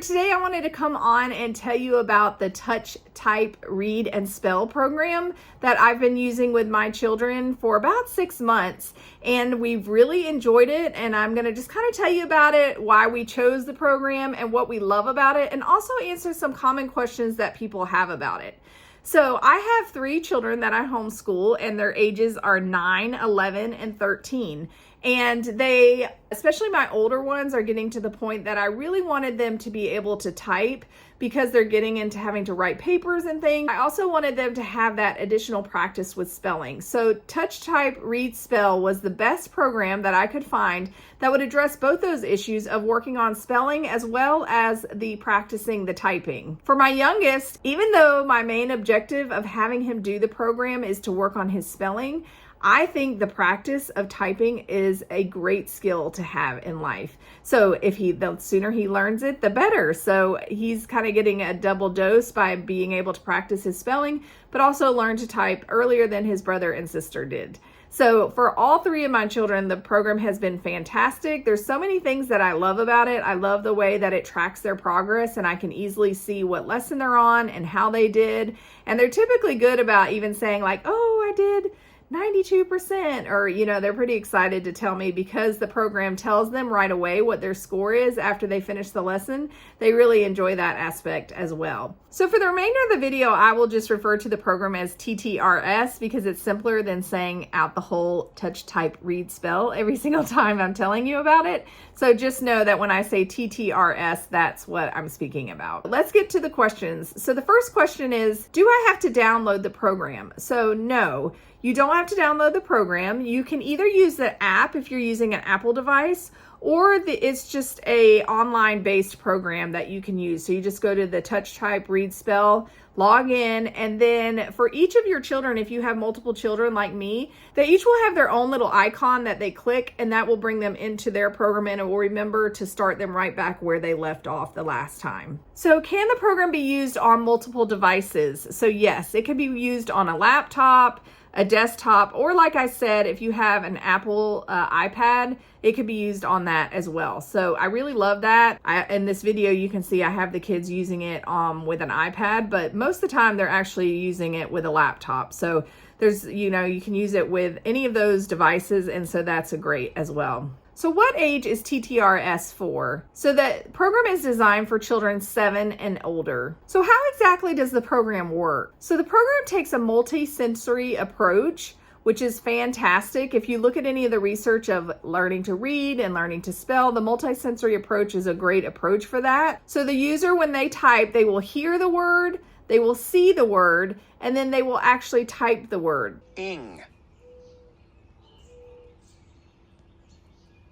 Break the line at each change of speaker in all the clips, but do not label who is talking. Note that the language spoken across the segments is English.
today I wanted to come on and tell you about the Touch, Type, Read, and Spell program that I've been using with my children for about 6 months. And we've really enjoyed it. And I'm going to just kind of tell you about it, why we chose the program and what we love about it, and also answer some common questions that people have about it. So I have 3 children that I homeschool, and their ages are 9, 11, and 13. And they, especially my older ones, are getting to the point that I really wanted them to be able to type because they're getting into having to write papers and things. I also wanted them to have that additional practice with spelling. So Touch, Type, Read, Spell was the best program that I could find that would address both those issues of working on spelling as well as the practicing the typing. For my youngest, even though my main objective of having him do the program is to work on his spelling, I think the practice of typing is a great skill to have in life. So the sooner he learns it, the better. So he's kind of getting a double dose by being able to practice his spelling, but also learn to type earlier than his brother and sister did. So for all 3 of my children, the program has been fantastic. There's so many things that I love about it. I love the way that it tracks their progress, and I can easily see what lesson they're on and how they did. And they're typically good about even saying like, oh, I did 92%, or, they're pretty excited to tell me because the program tells them right away what their score is after they finish the lesson. They really enjoy that aspect as well. So for the remainder of the video, I will just refer to the program as TTRS because it's simpler than saying out the whole Touch, Type, Read, Spell every single time I'm telling you about it. So just know that when I say TTRS, that's what I'm speaking about. Let's get to the questions. So the first question is, do I have to download the program? So no. You don't have to download the program. You can either use the app if you're using an Apple device, or it's just a online based program that you can use. So you just go to the Touch, Type, Read, Spell, log in, and then for each of your children, if you have multiple children like me, they each will have their own little icon that they click, and that will bring them into their program, and it will remember to start them right back where they left off the last time. So can the program be used on multiple devices? So yes, it can be used on a laptop, a desktop, or like I said, if you have an Apple iPad, it could be used on that as well. So I really love that. In this video, you can see I have the kids using it with an iPad, but most of the time they're actually using it with a laptop. So there's, you can use it with any of those devices, and so that's great as well. So what age is TTRS for? So the program is designed for children 7 and older. So how exactly does the program work? So the program takes a multi-sensory approach, which is fantastic. If you look at any of the research of learning to read and learning to spell, the multi-sensory approach is a great approach for that. So the user, when they type, they will hear the word, they will see the word, and then they will actually type the word.
Ing.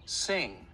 Sing.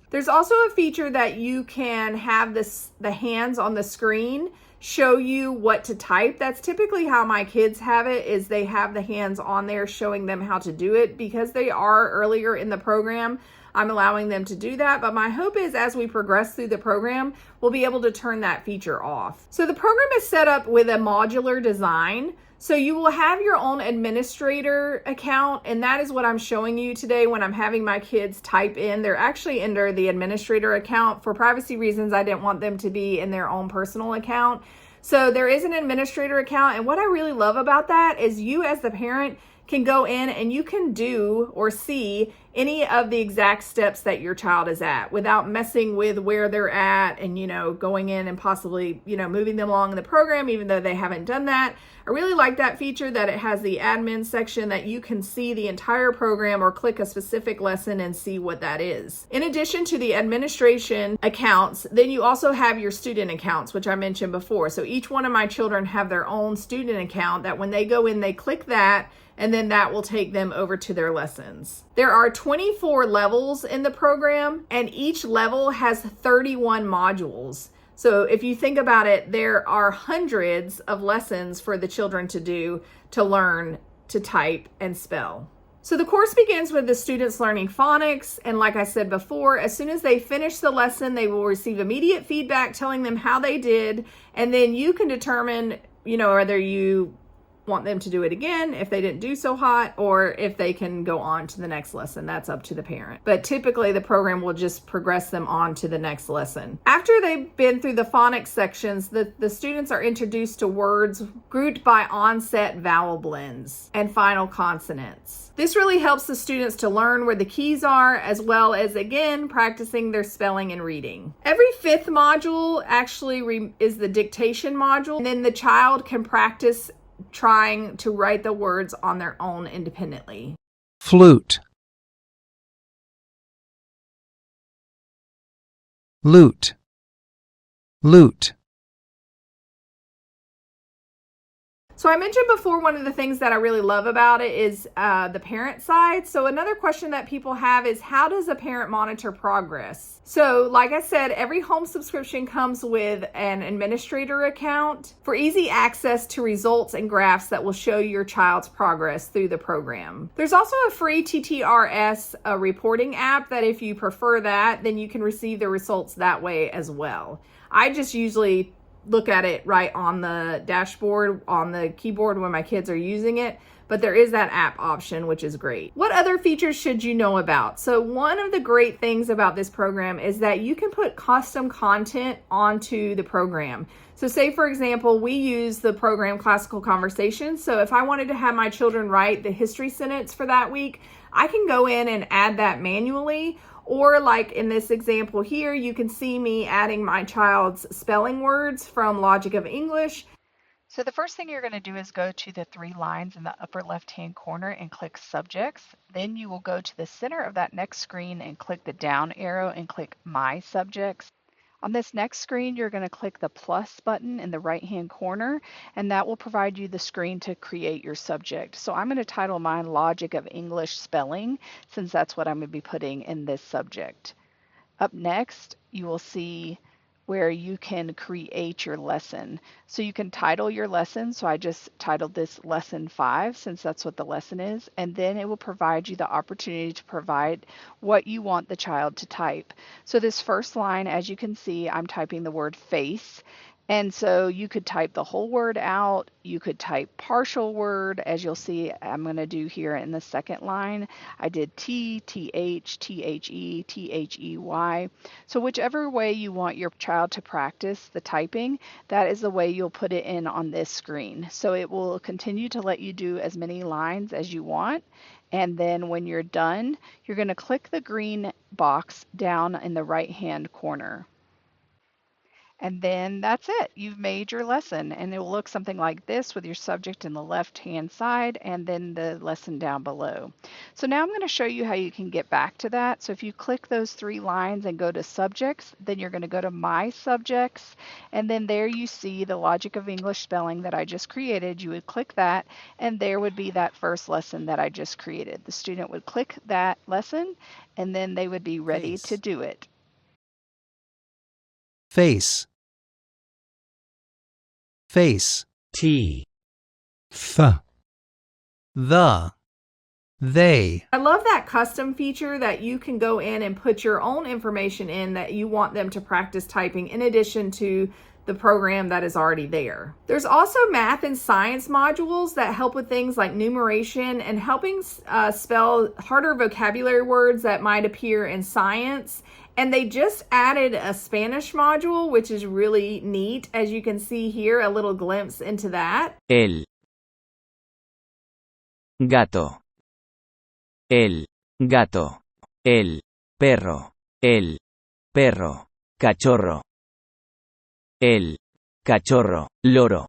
There's also a feature that you can have the hands on the screen show you what to type. That's typically how my kids have it, is they have the hands on there showing them how to do it. Because they are earlier in the program, I'm allowing them to do that, but my hope is as we progress through the program, we'll be able to turn that feature off. So the program is set up with a modular design. So you will have your own administrator account, and that is what I'm showing you today when I'm having my kids type in. They're actually under the administrator account. For privacy reasons, I didn't want them to be in their own personal account. So there is an administrator account, and what I really love about that is you as the parent can go in and you can do or see any of the exact steps that your child is at without messing with where they're at and, going in and possibly, moving them along in the program, even though they haven't done that. I really like that feature that it has the admin section that you can see the entire program or click a specific lesson and see what that is. In addition to the administration accounts, then you also have your student accounts, which I mentioned before. So each one of my children have their own student account that when they go in, they click that, and then that will take them over to their lessons. There are 24 levels in the program, and each level has 31 modules. So if you think about it, there are hundreds of lessons for the children to do to learn to type and spell. So the course begins with the students learning phonics, and like I said before, as soon as they finish the lesson, they will receive immediate feedback telling them how they did, and then you can determine, whether you want them to do it again if they didn't do so hot, or if they can go on to the next lesson. That's up to the parent. But typically the program will just progress them on to the next lesson. After they've been through the phonics sections, the students are introduced to words grouped by onset vowel blends and final consonants. This really helps the students to learn where the keys are, as well as, again, practicing their spelling and reading. Every fifth module actually is the dictation module, and then the child can practice trying to write the words on their own independently.
Flute, lute, lute.
So I mentioned before, one of the things that I really love about it is the parent side. So another question that people have is, how does a parent monitor progress? So like I said, every home subscription comes with an administrator account for easy access to results and graphs that will show your child's progress through the program. There's also a free Ttrs reporting app that if you prefer that, then you can receive the results that way as well. I just usually look at it right on the dashboard on the keyboard when my kids are using it, but there is that app option, which is great. What other features should you know about? So one of the great things about this program is that you can put custom content onto the program. So say, for example, we use the program Classical Conversations. So if I wanted to have my children write the history sentence for that week, I can go in and add that manually. Or like in this example here, you can see me adding my child's spelling words from Logic of English.
So the first thing you're going to do is go to the 3 lines in the upper left-hand corner and click Subjects. Then you will go to the center of that next screen and click the down arrow and click My Subjects. On this next screen, you're going to click the plus button in the right-hand corner, and that will provide you the screen to create your subject. So I'm going to title mine Logic of English Spelling, since that's what I'm going to be putting in this subject. Up next, you will see where you can create your lesson. So you can title your lesson. So I just titled this Lesson 5, since that's what the lesson is. And then it will provide you the opportunity to provide what you want the child to type. So this first line, as you can see, I'm typing the word face. And so you could type the whole word out, you could type partial word, as you'll see I'm going to do here in the second line. I did T, TH, THE, THEY. So whichever way you want your child to practice the typing, that is the way you'll put it in on this screen. So it will continue to let you do as many lines as you want. And then when you're done, you're going to click the green box down in the right-hand corner. And then that's it. You've made your lesson, and it will look something like this with your subject in the left-hand side and then the lesson down below. So now I'm going to show you how you can get back to that. So if you click those 3 lines and go to Subjects, then you're going to go to My Subjects, and then there you see the Logic of English Spelling that I just created. You would click that, and there would be that first lesson that I just created. The student would click that lesson, and then they would be ready to do it.
Face, face.
T,
Th, the, they.
I love that custom feature that you can go in and put your own information in that you want them to practice typing in addition to the program that is already there. There's also math and science modules that help with things like numeration and helping spell harder vocabulary words that might appear in science. And they just added a Spanish module, which is really neat. As you can see here, a little glimpse into that.
el, gato, el, gato, el, perro, cachorro, el, cachorro, loro,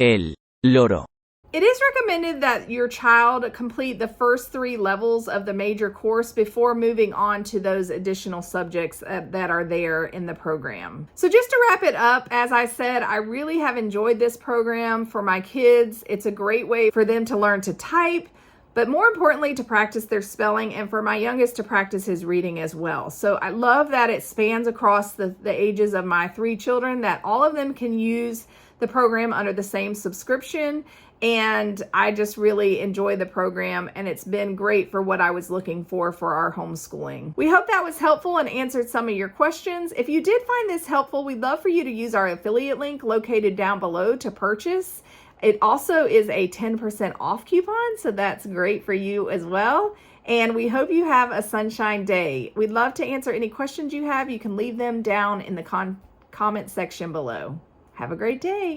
el, loro.
It is recommended that your child complete the first 3 levels of the major course before moving on to those additional subjects that are there in the program. So just to wrap it up, as I said, I really have enjoyed this program for my kids. It's a great way for them to learn to type, but more importantly, to practice their spelling, and for my youngest to practice his reading as well. So I love that it spans across the ages of my 3 children, that all of them can use the program under the same subscription. And I just really enjoy the program, and it's been great for what I was looking for our homeschooling. We hope that was helpful and answered some of your questions. If you did find this helpful, we'd love for you to use our affiliate link located down below to purchase. It also is a 10% off coupon, so that's great for you as well. And we hope you have a sunshine day. We'd love to answer any questions you have. You can leave them down in the comment section below. Have a great day.